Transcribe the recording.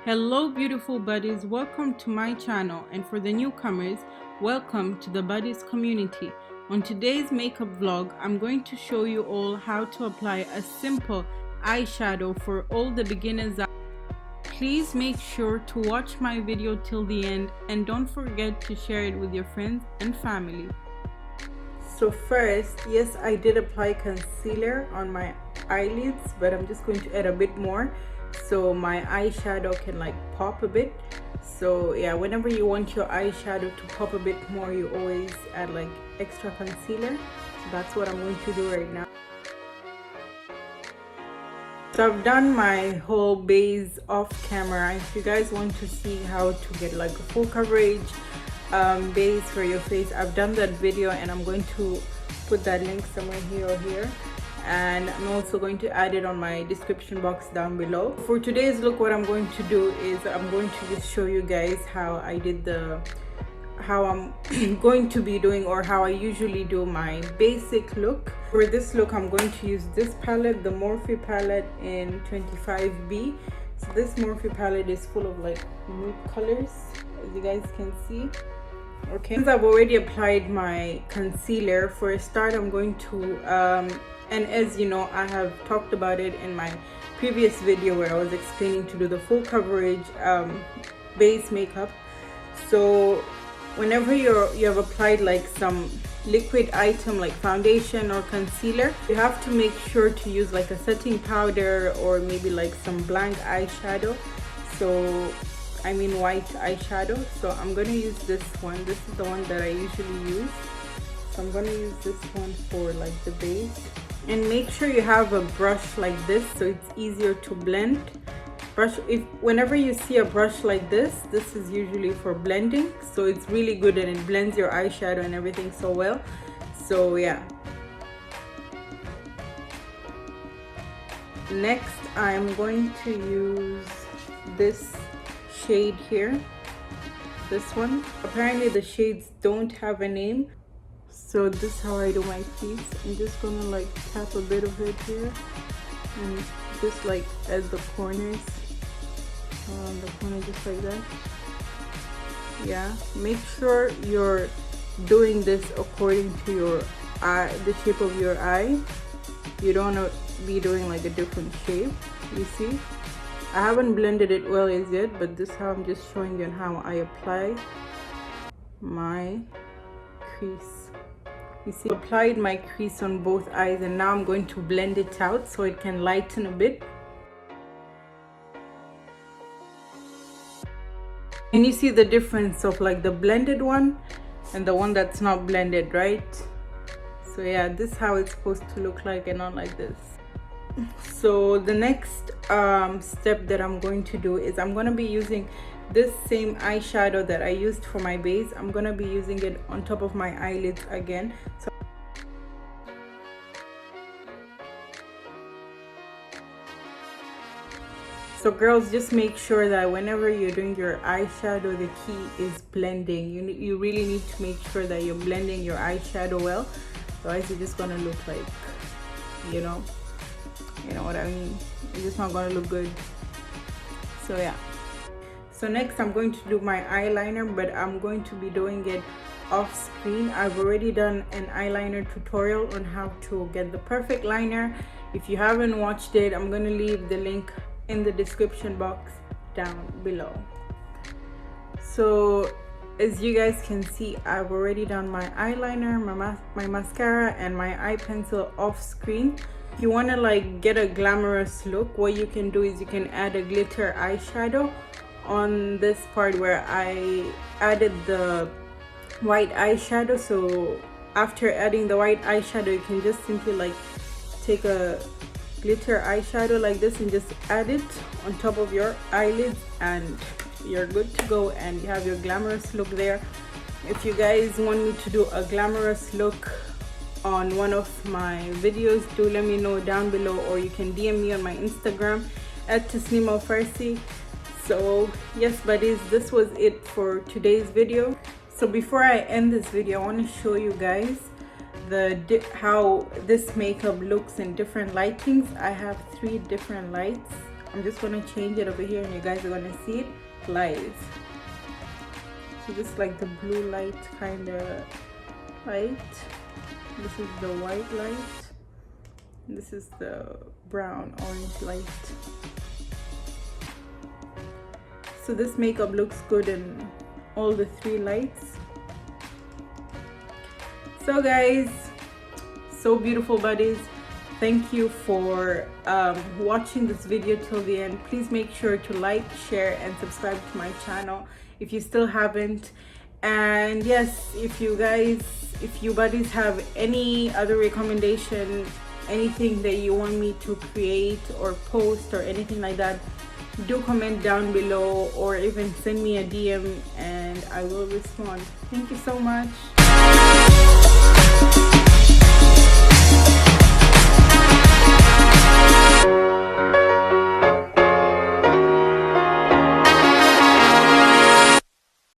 Hello beautiful buddies, welcome to my channel, and for the newcomers, welcome to the buddies community. On today's makeup vlog, I'm going to show you all how to apply a simple eyeshadow for all the beginners. Please make sure to watch my video till the end and don't forget to share it with your friends and family. So first, yes, I did apply concealer on my eyelids, but I'm just going to add a bit more so my eyeshadow can like pop a bit. So yeah, whenever you want your eyeshadow to pop a bit more, you always add like extra concealer. So that's what I'm going to do right now. So I've done my whole base off camera. If you guys want to see how to get like a full coverage base for your face, I've done that video and I'm going to put that link somewhere here or here, and I'm also going to add it on my description box down below. For today's look, what I'm going to do is I'm going to just show you guys how I'm going to be doing, or how I usually do my basic look. For this look, I'm going to use this palette, the Morphe palette in 25B. So this Morphe palette is full of like nude colors, as you guys can see. Okay, since I've already applied my concealer, for a start I'm going to and as you know, I have talked about it in my previous video where I was explaining to do the full coverage base makeup. So whenever you have applied like some liquid item like foundation or concealer, you have to make sure to use like a setting powder or maybe like some blank eyeshadow. So I mean white eyeshadow. So I'm going to use this one. This is the one that I usually use. So I'm going to use this one for like the base. And make sure you have a brush like this so it's easier to blend. Whenever you see a brush like this is usually for blending. So it's really good and it blends your eyeshadow and everything so well. So yeah. Next, I'm going to use this shade here, this one. Apparently the shades don't have a name, so this is how I do my crease. I'm just gonna like tap a bit of it here and just like at the corners, around the corner, just like that. Yeah, make sure you're doing this according to your eye, the shape of your eye. You don't want to be doing like a different shape. You see, I haven't blended it well as yet, but this is how I'm just showing you how I apply my crease. You see, I applied my crease on both eyes and now I'm going to blend it out so it can lighten a bit. And you see the difference of like the blended one and the one that's not blended, right? So yeah, this is how it's supposed to look like and not like this. So the next step that I'm going to do is I'm going to be using this same eyeshadow that I used for my base. I'm going to be using it on top of my eyelids again. So girls, just make sure that whenever you're doing your eyeshadow, the key is blending. You really need to make sure that you're blending your eyeshadow well, otherwise it's just gonna look like, you know what I mean, it's just not gonna look good. So yeah. So next I'm going to do my eyeliner, but I'm going to be doing it off screen. I've already done an eyeliner tutorial on how to get the perfect liner. If you haven't watched it, I'm going to leave the link in the description box down below. So as you guys can see, I've already done my eyeliner, my mascara and my eye pencil off screen. If you want to like get a glamorous look, what you can do is you can add a glitter eyeshadow on this part where I added the white eyeshadow. So after adding the white eyeshadow, you can just simply like take a glitter eyeshadow like this and just add it on top of your eyelids and you're good to go and you have your glamorous look there. If you guys want me to do a glamorous look on one of my videos, do let me know down below, or you can DM me on my Instagram at Tasneem Al Farsy. So yes buddies, this was it for today's video. So before I end this video, I want to show you guys how this makeup looks in different lightings. I have 3 different lights I'm just gonna change it over here and you guys are gonna see it live. So this is like the blue light kind of light. This is the white light. This is the brown orange light. So this makeup looks good in all the 3 lights. So guys, so beautiful buddies, thank you for watching this video till the end. Please make sure to like, share and subscribe to my channel if you still haven't. And yes, if you buddies have any other recommendation, anything that you want me to create or post or anything like that, do comment down below or even send me a DM and I will respond. Thank you so much.